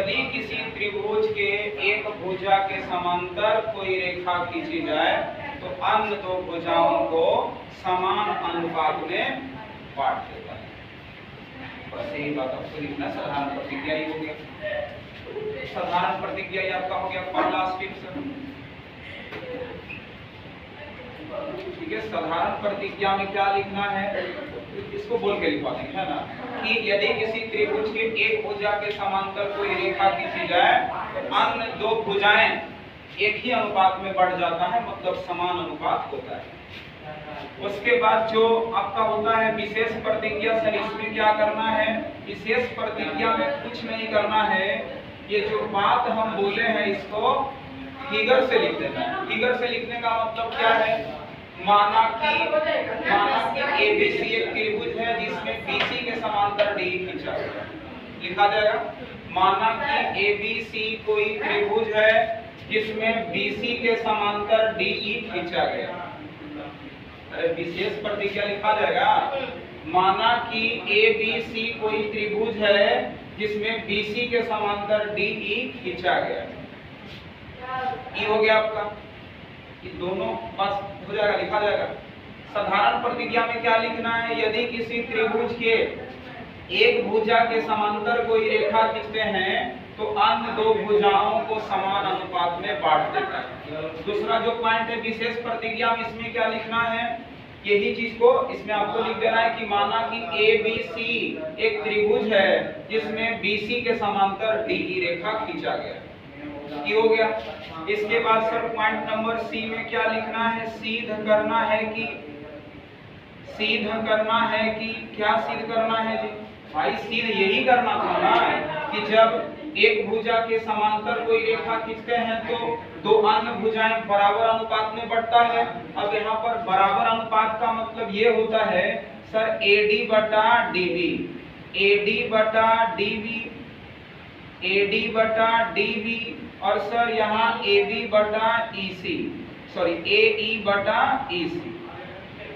यदि किसी त्रिभुज के एक भुजा के समांतर कोई रेखा खींची जाए तो अन्य दो भुजाओं को समान अनुपात में बांट देता है। बस यही बात आपको लिखना, साधारण प्रतिज्ञा ही हो गया। साधारण प्रतिज्ञा ही आपका हो गया पहला स्टेप। ठीक है, साधारण प्रतिज्ञा में क्या लिखना है, इसको बोल के लिखवा देंगे, है ना, कि यदि किसी त्रिभुज के एक भुजा के समांतर कोई रेखा खींची जाए तो अन्य दो भुजाएं एक ही अनुपात में बढ़ जाता है, मतलब समान अनुपात होता है। उसके बाद जो आपका होता है विशेष प्रतिज्ञा, सर इसमें क्या करना है, विशेष प्रतिज्ञा में कुछ नहीं करना है, ये जो बात हम बोले हैं इसको फिगर से लिख देना है। फिगर से लिखने का मतलब क्या है, माना कि ABC एक त्रिभुज है जिसमें BC के समांतर DE खींचा गया, लिखा जाएगा। माना कि ABC कोई त्रिभुज है जिसमें BC के समांतर DE खींचा गया। अरे विशेष प्रतिज्ञा लिखा जाएगा। माना कि ABC कोई त्रिभुज है जिसमें BC के समांतर DE खींचा गया। ये हो गया आपका, ये दोनों बस हो जाएगा, लिखा जाएगा। साधारण प्रतिज्ञा में क्या लिखना है, यदि किसी त्रिभुज के एक भुजा के समांतर कोई रेखा खींचते हैं तो अन्य दो भुजाओं को समान अनुपात में बांट देता है। दूसरा जो पॉइंट है विशेष प्रतिज्ञा में, इसमें क्या लिखना है, यही चीज को इसमें आपको लिख देना है कि माना कि ABC एक त्रिभुज है जिसमें BC के समांतर DE रेखा खींचा गया। ये हो गया। इसके बाद सर पॉइंट नंबर C में क्या लिखना है, सिद्ध करना है कि क्या सिद्ध करना है जी, भाई सिद्ध यही करना था ना कि जब एक भुजा के समांतर कोई रेखा खींचते हैं तो दो अन्य भुजाएं बराबर अनुपात में बढ़ता है। अब यहाँ पर बराबर अनुपात का मतलब ये होता है सर AD बटा DB और सर यहाँ AB बटा EC, सॉरी AE बटा EC,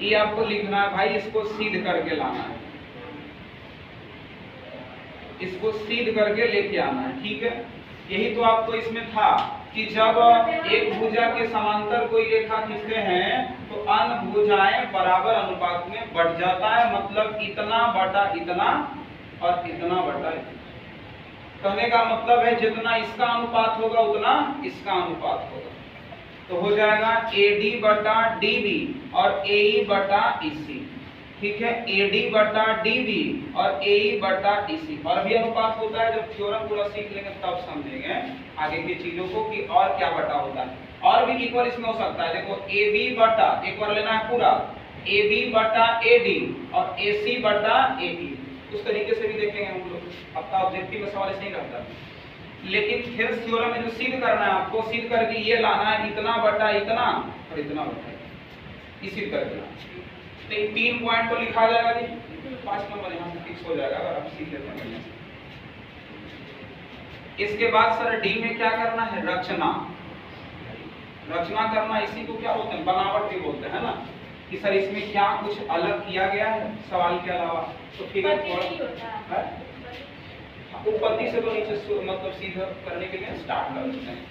ये आपको लिखना है भाई। इसको सिद्ध करके लाना है, इसको सिद्ध करके लेके आना है। ठीक है, यही तो आपको इसमें था कि जब एक भुजा के समांतर कोई रेखा खींचते हैं तो अन्य भुजाएं बराबर अनुपात में बढ़ जाता है, मतलब इतना बटा इतना और इतना बटा इतना। कहने का मतलब है जितना इसका अनुपात होगा उतना इसका अनुपात होगा, तो हो जाएगा AD बटा DB और AE बटा EC। ठीक है, AD बटा DB और AE बटा EC। और भी अनुपात होता है, जब थ्योरम पूरा सीख लेंगे तब समझेंगे आगे की चीजों को कि और क्या बटा होता है। और भी इक्वल इसमें हो सकता है, देखो AB बटा, एक बार लेना है पूरा, AB बटा AD और AC बटा AE, उस तरीके से भी देखेंगे हम लोग। आपका ऑब्जेक्टिव में सवाल ऐसे ही रहता है, लेकिन फिर थ्योरम में जो सिद्ध करना है आपको, सिद्ध करके ये लाना है इतना बटा इतना और इतना बटा, ये सिद्ध करके लाना। तो 3 पॉइंट तो लिखा जाएगा जी, 5 नंबर यहाँ से फिक्स हो जाएगा अगर आप सीख लेते हैं। इसके बाद सर D में क्या करना है, रचना करना। इसी को क्या बोलते हैं, बनावट भी बोलते हैं ना, कि सर इसमें क्या कुछ अलग किया गया है सवाल के अलावा। तो फिगर थोड़ा उत्पत्ति से तो नीचे मतलब सीधा करने के लिए स्टार्ट कर देते हैं।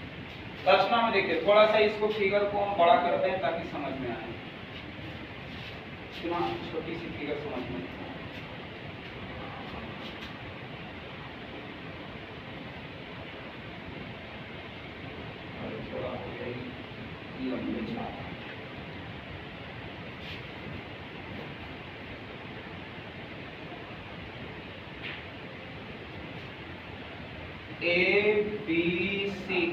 रचना में देखिए थोड़ा सा इसको फिगर को हम बड़ा करते हैं ताकि समझ में आए, छोटी सी फिगर समझ में। ABC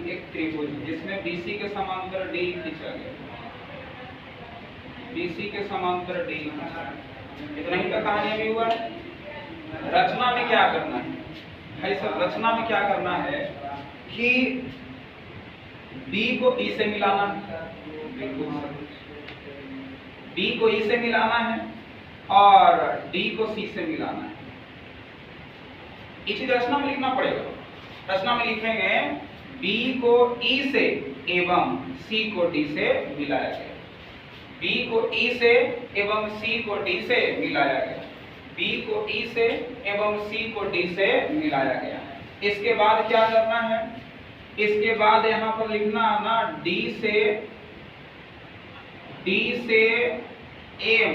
एक त्रिभुज जिसमें BC के समांतर DE खींचा गया, BC के समांतर DE खींचा गया। इतना ही का कहानी अभी हुआ है। रचना में क्या करना है भाई सर, रचना में क्या करना है कि B को E से मिलाना है, B को E से मिलाना है और D को C से मिलाना है। इसी रचना में लिखना पड़ेगा। रचना में लिखेंगे B को E से एवं C को D से मिलाया गया, B को E से एवं C को D से मिलाया गया, B को E से एवं C को D से मिलाया गया। इसके बाद क्या करना है, इसके बाद यहाँ पर लिखना है ना डी से एम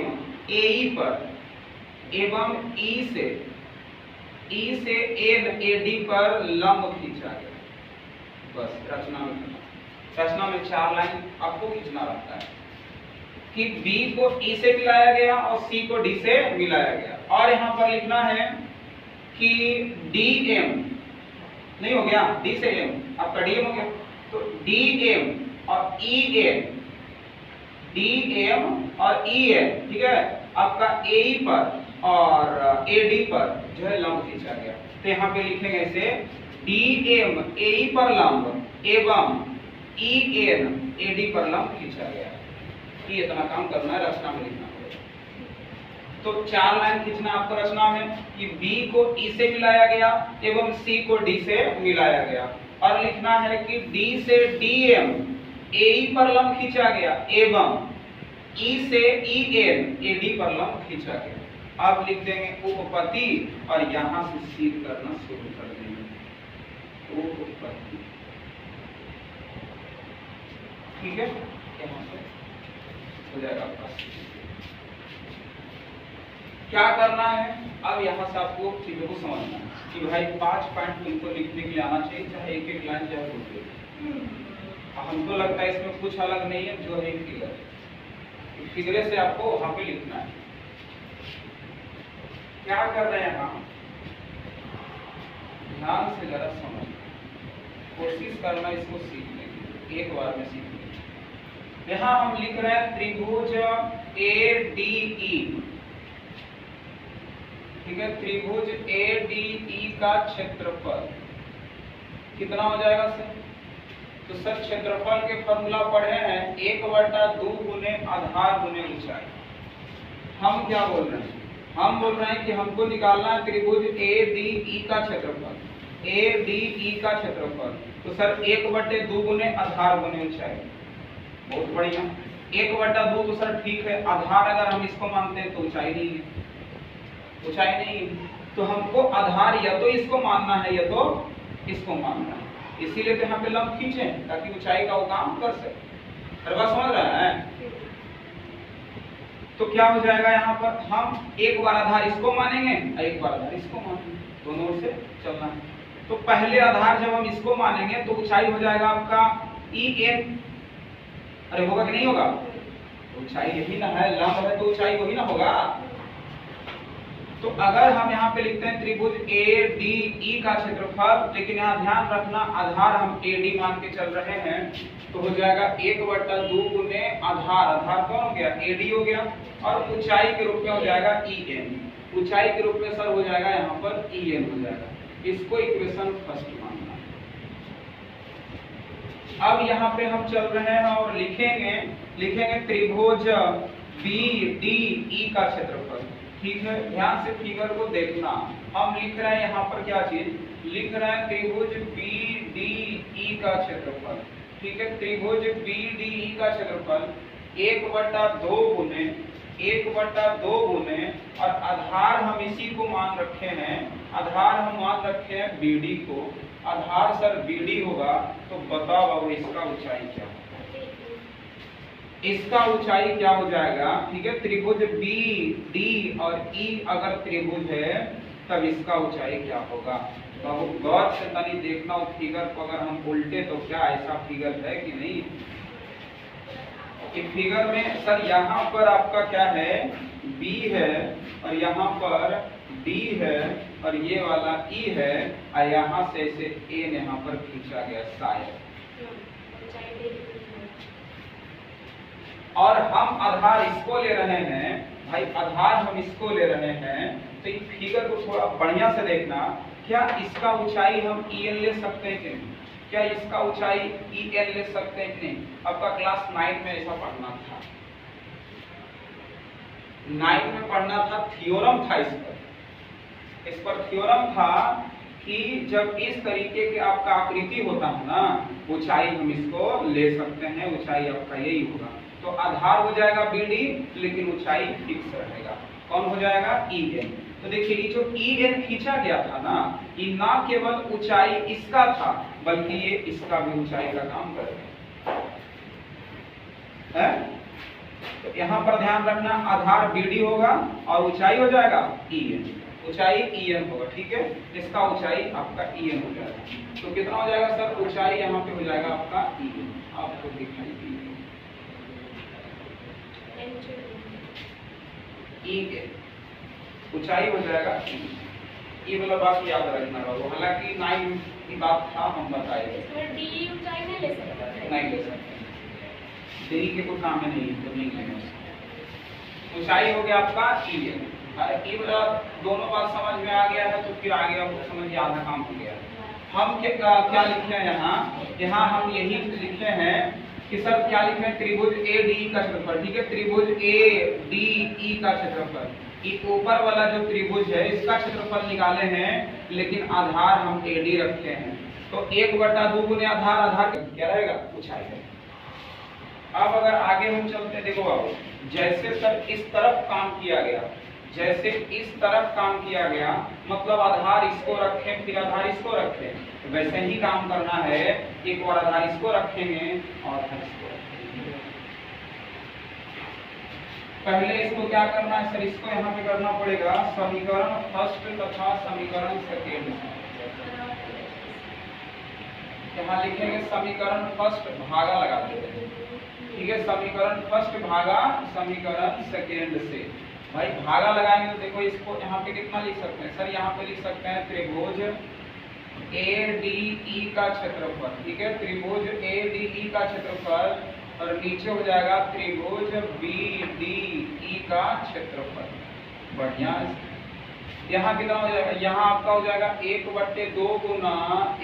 ए पर एवं ई से एन एडी पर लंब खींचा गया। बस रचना में 4 लाइन आपको खींचना रहता है कि बी को ई से मिलाया गया और सी को डी से मिलाया गया। और यहाँ पर लिखना है कि डी एम नहीं हो गया, डी से एम आपका डी एम हो गया, तो डी एम और ई एन, डी एम और ई एन, ठीक है, आपका ए पर और ए डी पर जो है लंब खींचा गया। तो यहाँ पे लिखेंगे ऐसे डी एम ए पर लंब एवं ई एन ए डी पर लंब खींचा गया। ये इतना काम करना है, रचना में लिखना है। तो 4 लाइन खींचना आपको रचना में कि बी को ई से मिलाया गया एवं सी को डी से मिलाया गया, और लिखना है कि डी से डी एम ए पर लंब खींचा गया एवं ई से ई एन ए डी पर लंब खींचा गया। अब लिख देंगे उपपत्ति और यहां से सीध करना शुरू कर देंगे उपपत्ति, ठीक है, यहां से हो जाएगा आपका। क्या करना है अब यहाँ से आपको चीजों को समझना है कि भाई 5 पॉइंट तुमको लिखने के लिए आना चाहिए, चाहे एक एक लाइन चाहे दूसरे। हमको लगता है इसमें कुछ अलग नहीं है, जो है फिगरे से आपको वहां पे लिखना है। क्या कर रहे हैं हम, ध्यान से जरा समझ, कोशिश करना इसको सीखने की, एक बार में सीखने। यहाँ हम लिख रहे हैं त्रिभुज ADE, ठीक है, त्रिभुज ADE का क्षेत्रफल कितना हो जाएगा सर? तो सर क्षेत्रफल के फॉर्मूला पढ़े हैं 1/2 गुने आधार गुने ऊंचाई। हम क्या बोल रहे हैं, हम बोल रहे हैं कि हमको निकालना है त्रिभुज ADE का क्षेत्रफल, ADE का क्षेत्रफल। तो सर 1/2 गुने आधार गुने ऊंचाई, बहुत बढ़िया। 1/2 तो सर ठीक है, आधार अगर हम इसको मानते हैं तो ऊंचाई नहीं है, ऊंचाई नहीं है, तो हमको आधार या तो इसको मानना है या तो इसको मानना है। इसीलिए तो यहाँ पे लंब खींचे ताकि ऊंचाई का वो काम कर सके। हर बात समझ रहा है? तो क्या हो जाएगा, यहाँ पर हम एक बार आधार इसको मानेंगे और एक बार आधार इसको मानेंगे, दोनों ओर से चलना है। तो पहले आधार जब हम इसको मानेंगे तो ऊंचाई हो जाएगा आपका EN। अरे होगा कि नहीं होगा? ऊंचाई यही ना है, लंब है तो ऊंचाई वही ना होगा। तो अगर हम यहाँ पे लिखते हैं त्रिभुज ADE का क्षेत्रफल, लेकिन यहाँ ध्यान रखना आधार हम AD मान के चल रहे हैं, तो हो जाएगा 1/2 गुने आधार, आधार कौन हो गया? AD हो गया, और ऊंचाई के रूप में हो जाएगा EN, ऊंचाई के रूप में सर हो जाएगा यहाँ पर EN हो जाएगा। इसको इक्वेशन फर्स्ट मानना। अब यहाँ पे हम चल रहे हैं और लिखेंगे त्रिभुज BDE का क्षेत्रफल, ठीक है। ध्यान से फिगर को देखना, हम लिख रहे हैं यहाँ पर क्या चीज लिख रहे हैं, त्रिभुज BDE का क्षेत्रफल, ठीक है। त्रिभुज BDE का क्षेत्रफल 1/2 गुने और आधार हम इसी को मान रखे हैं, आधार हम मान रखे हैं BD को, आधार सर BD होगा। तो बताओ बाबू इसका ऊंचाई क्या होगा, इसका ऊंचाई क्या हो जाएगा, ठीक है। त्रिभुज BD और E अगर त्रिभुज है तब इसका ऊंचाई क्या होगा। बाबू गौर से तनी देखना वो फिगर को, अगर हम उल्टे तो क्या ऐसा फिगर है कि नहीं। इस फिगर में सर यहाँ पर आपका क्या है, B है और यहाँ पर D है और ये वाला E है, और यहाँ से इसे A यहाँ पर खींचा गया शायद, और हम आधार इसको ले रहे हैं भाई, आधार हम इसको ले रहे हैं। तो इस फिगर को थोड़ा बढ़िया से देखना, क्या इसका ऊंचाई हम EN ले सकते हैं कि नहीं, क्या इसका ऊंचाई EN ले सकते हैं कि नहीं। आपका क्लास 9 में ऐसा पढ़ना था, 9 में पढ़ना था, थ्योरम था इस पर थ्योरम था कि जब इस तरीके के आपका आकृति होता है ना, ऊंचाई हम इसको ले सकते हैं, ऊंचाई आपका यही होगा। तो आधार हो जाएगा BD, लेकिन ऊंचाई फिक्स रहेगा, कौन हो जाएगा EN। तो देखिए ये जो EN खींचा गया था ना, कि ना केवल ऊंचाई इसका था बल्कि ये इसका भी ऊंचाई का काम कर रहे हैं। तो यहाँ पर ध्यान रखना, आधार BD होगा और ऊंचाई हो जाएगा EN, ऊंचाई EN होगा, ठीक है। इसका ऊंचाई आपका EN हो जाएगा। तो कितना हो जाएगा सर, ऊंचाई यहाँ पे हो जाएगा आपका EN, आपको दिखाई ऊंचाई हो जाएगा ये वाला बात याद रखना बाबू। हालांकि 9 की बात था, हम बताएंगे नहीं ले सकते, डी के कोई काम में नहीं तो नहीं लेंगे। ऊंचाई हो गया आपका EN। ये वाला दोनों बात समझ में आ गया है तो फिर आगे आपको समझिए आधा काम हो गया। हम क्या लिखे हैं यहाँ हम यही लिखे हैं कि सर क्या लिखे हैं, त्रिभुज ADE का क्षेत्रफल, ठीक है। त्रिभुज ADE का क्षेत्रफल, ये ऊपर वाला जो त्रिभुज है इसका क्षेत्रफल निकाले हैं, लेकिन आधार हम AD रखे हैं। तो 1/2 गुने आधार, आधार क्या रहेगा, ऊंचाई है। अब अगर आगे हम चलते हैं, देखो बाबू, जैसे सर इस तरफ काम किया गया, जैसे इस तरफ काम किया गया, मतलब आधार इसको रखें फिर आधार इसको रखें, तो वैसे ही काम करना है। एक बार आधार इसको रखेंगे और आधार इसको रखेंगे। पहले इसको क्या करना है सर, इसको यहाँ पे करना पड़ेगा समीकरण फर्स्ट तथा समीकरण सेकेंड। यहाँ लिखेंगे समीकरण फर्स्ट भागा लगा देते हैं, ठीक है। समीकरण फर्स्ट भागा समीकरण सेकेंड से। भाई भागा लगाएंगे तो देखो इसको यहाँ पे कितना लिख सकते हैं सर, यहाँ पे लिख सकते हैं त्रिभुज ADE का क्षेत्रफल, ठीक है। त्रिभुज ADE का क्षेत्रफल और नीचे हो जाएगा त्रिभुज BDE का क्षेत्रफल। बढ़िया। यहाँ कितना हो जाएगा, यहाँ आपका हो जाएगा 1/2 गुना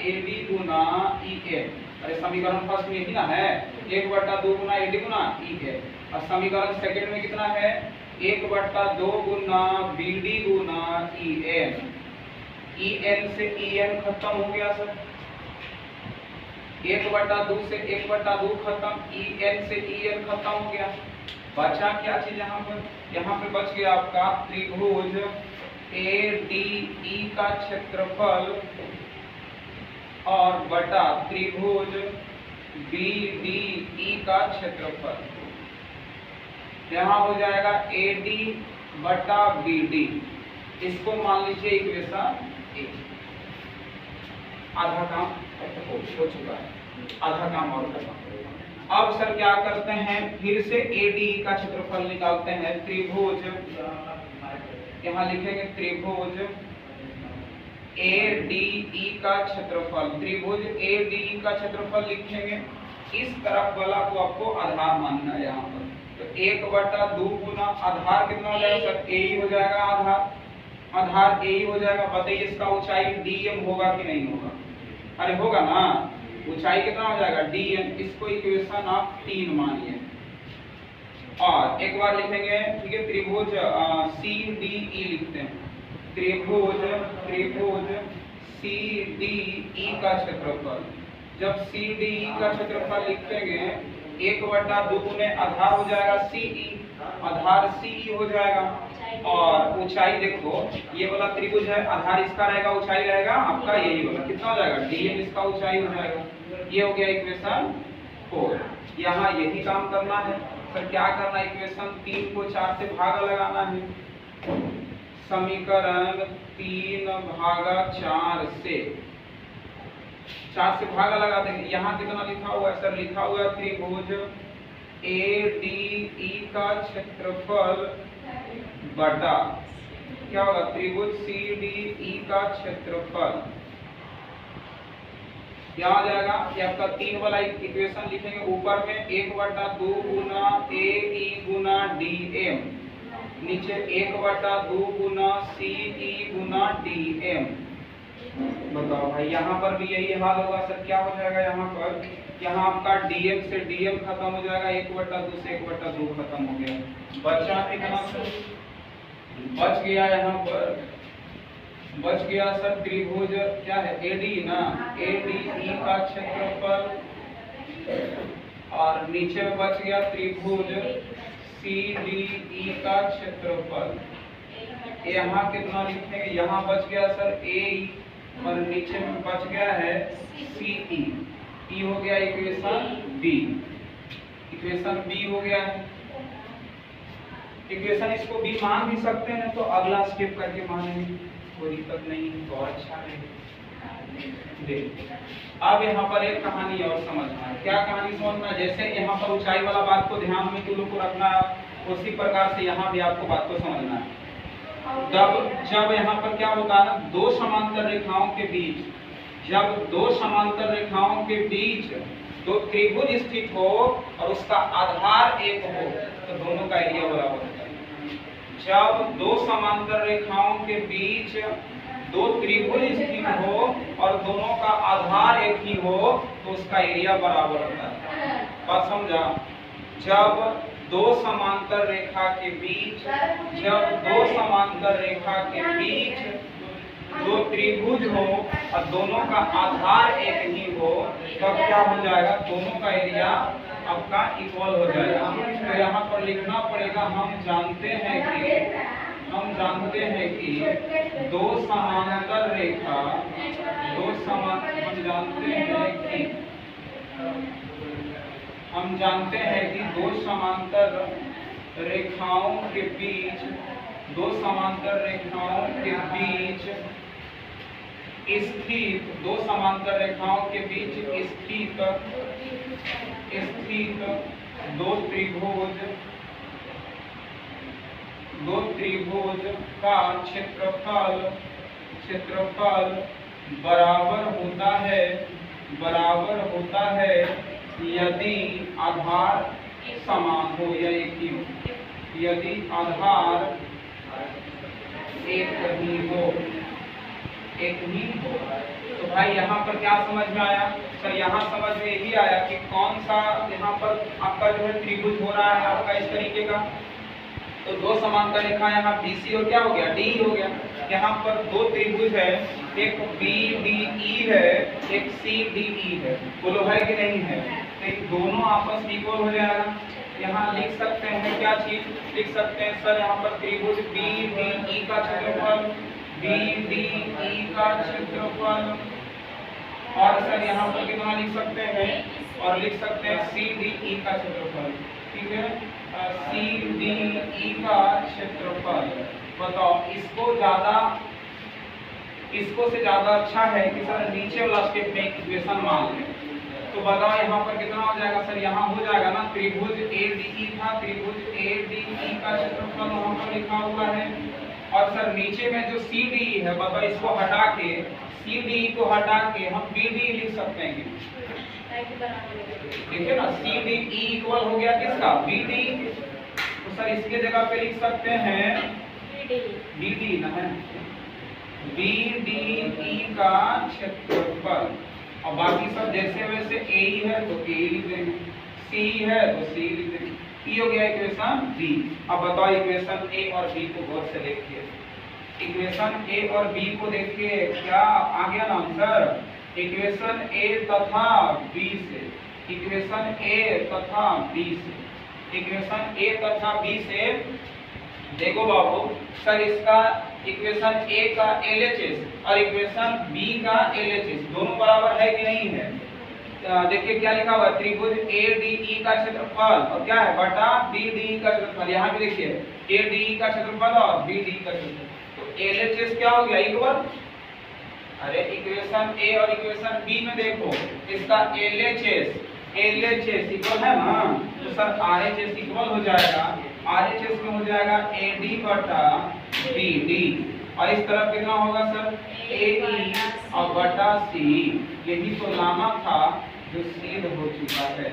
AD गुना EN। अरे समीकरण फर्स्ट में यही ना है, 1/2 गुना AD गुना EN। और समीकरण सेकंड में कितना है, 1/2 गुना BD गुना EN। EN से EN खत्म हो गया सर, 1/2 से 1/2 खत्म, EN से EN खत्म हो गया। बचा क्या चीज यहाँ पर, यहाँ पे बच गया आपका त्रिभुज ADE का क्षेत्रफल और बटा त्रिभुज BDE का क्षेत्रफल। यहाँ हो जाएगा AD बटा BD, इसको मान लीजिए इक्वेशन 1। आधा काम हो चुका है, आधा काम और करना पड़ेगा। अब सर क्या करते हैं, फिर से ADE का क्षेत्रफल निकालते हैं। त्रिभुज, यहाँ लिखेंगे त्रिभुज ADE का क्षेत्रफल, त्रिभुज ADE का क्षेत्रफल लिखेंगे। इस तरफ वाला को आपको आधार मानना है यहाँ पर, तो 1/2 गुना आधार कितना हो जाएगा सर, AE हो जाएगा आधार, आधार AE हो जाएगा। बताइए इसका ऊंचाई DM होगा कि नहीं होगा, अरे होगा ना, ऊंचाई कितना हो जाएगा DM। इसको इक्वेशन आप 3 मानिए और एक बार लिखेंगे, ठीक है। त्रिभुज CDE लिखते हैं, त्रिभुज CDE का क्षेत्रफल। जब CDE का क्षेत्रफल लिखेंगे 1/2 गुने आधार हो जाएगा CE, आधार CE हो जाएगा। और ऊंचाई देखो ये वाला त्रिभुज है, आधार इसका रहेगा, ऊंचाई रहेगा आपका यही वाला, कितना हो जाएगा DM, इसका ऊंचाई हो जाएगा। ये हो गया इक्वेशन 4। यहाँ यही काम करना है सर, क्या करना है, इक्वेशन 3 को 4 से भागा लगाना है। समीकरण 3/4 से 4 से भागा लगा देंगे। यहाँ कितना लिखा हुआ है सर, लिखा हुआ है त्रिभुज ADE का क्षेत्रफल बटा क्या होगा, त्रिभुज CDE का क्षेत्रफल। क्या आ जाएगा, ये आपका 3 वाला इक्वेशन लिखेंगे। ऊपर में 1/2 गुना AE गुना DM, नीचे 1/2 गुना CE गुना DM। बताओ भाई यहाँ पर भी यही हाल होगा सर, क्या हो जाएगा यहाँ पर, यहाँ आपका DM से DM खत्म हो जाएगा, 1/2 से 1/2 खत्म हो गया। बचा कितना सर, बच गया यहाँ पर, बच गया सर त्रिभुज क्या है AD ना, ADE का क्षेत्रफल और नीचे में बच गया त्रिभुज CDE का क्षेत्रफल। यहाँ कितना लिखेंगे, यहाँ बच गया सर AE, और नीचे में बच गया है सी ई। ई हो गया इक्वेशन बी, इक्वेशन बी हो गया है। इक्वेशन इसको बी मान भी सकते हैं तो अगला स्टेप करके मानेंगे, कोई दिक्कत नहीं, तो अच्छा है। अब यहाँ पर एक कहानी और समझना है। क्या कहानी समझना? जैसे यहाँ पर ऊंचाई वाला बात को ध्यान में तुम लोग को रखना है, उसी प्रकार से यहाँ भी आपको बात को समझना है। जब यहाँ पर क्या होता है ना, दो समांतर रेखाओं के बीच, जब दो समांतर रेखाओं के बीच दो त्रिभुज स्थित हो और उसका आधार एक हो तो दोनों का एरिया बराबर होता है। जब दो समांतर रेखाओं के बीच दो त्रिभुज स्थित हो और दोनों का आधार एक ही हो तो उसका एरिया बराबर होता है। बात समझा? जब दो समांतर रेखा के बीच, जब दो समांतर रेखा के बीच दो त्रिभुज हो और दोनों का आधार एक ही हो तब क्या हो जाएगा, दोनों का एरिया आपका इक्वल हो जाएगा। तो यहाँ पर लिखना पड़ेगा, हम जानते हैं कि दो समांतर रेखा, हम जानते हैं कि दो समांतर रेखाओं के बीच, दो समांतर रेखाओं के बीच स्थित, दो समांतर रेखाओं के बीच स्थित दो त्रिभुज का क्षेत्रफल बराबर होता है यदि आधार समान हो या एक ही हो, यदि आधार एक ही हो। तो भाई यहाँ पर क्या समझ में आया सर? यहाँ समझ में यही आया कि कौन सा यहाँ पर आपका जो है त्रिभुज हो रहा है आपका इस तरीके का। तो दो समांतर रेखा यहाँ BC और क्या हो गया, DE हो गया। यहाँ पर दो त्रिभुज है, एक BDE है, एक CDE है। बोलो है कि नहीं है? तो दोनों आपस में इक्वल हो जाएगा। यहाँ लिख सकते हैं क्या चीज लिख सकते हैं सर? यहाँ पर त्रिभुज BDE का क्षेत्रफल, BDE का क्षेत्रफल, और सर यहाँ पर कितना लिख सकते हैं? और लिख सकते हैं CDE का क्षेत्रफल। ठीक है, CDE का क्षेत्रफल। बताओ इसको से ज्यादा अच्छा है कि सर नीचे वाला स्टेप में इक्वेशन मान लें। तो बताओ यहाँ पर कितना हो जाएगा सर? यहाँ हो जाएगा ना, त्रिभुज ADE था, त्रिभुज ADE का क्षेत्रफल वहाँ पर लिखा हुआ है। और सर नीचे में जो CDE है, बताओ इसको हटा के, CDE को हटा के हम BDE लिख सकते हैं। देखिए ना, CDE इक्वल हो गया किसका? BDE। तो सर इसके जगह पे लिख सकते हैं BDE ना है, BDE का क्षेत्रफल। और बाकी सब जैसे वैसे AE है तो AE लिख देंगे, CE है तो CE लिख देंगे। ये हो गया इक्वेशन B। अब बताओ इक्वेशन A और B को गौर से देखिए। इक्वेशन A और B को देखिए, क्या आ गया ना आंसर? इक्वेशन A तथा B से, इक्वेशन A तथा B से, इक्वेशन A तथा B से देखो बाबू सर, इसका इक्वेशन A का LHS और इक्वेशन B का LHS दोनों बराबर है कि नहीं है? देखिए क्या लिखा हुआ है, त्रिभुज ADE का क्षेत्रफल और क्या है बटा BDE का क्षेत्रफल। यहाँ पे देखिए ADE का क्षेत्रफल और BDE का क्षेत्रफल, तो LHS क्या हो गया? इक्वल। अरे इक्वेशन A और इक्वेशन B में देखो, इसका LHS इक्वल है ना, तो सर RHS इक्वल हो जाएगा, RHS में हो जाएगा AD बटा BD। और इस तरफ कितना होगा सर? AE और बटा C। यही तो लाना था जो सिद्ध हो चुका है।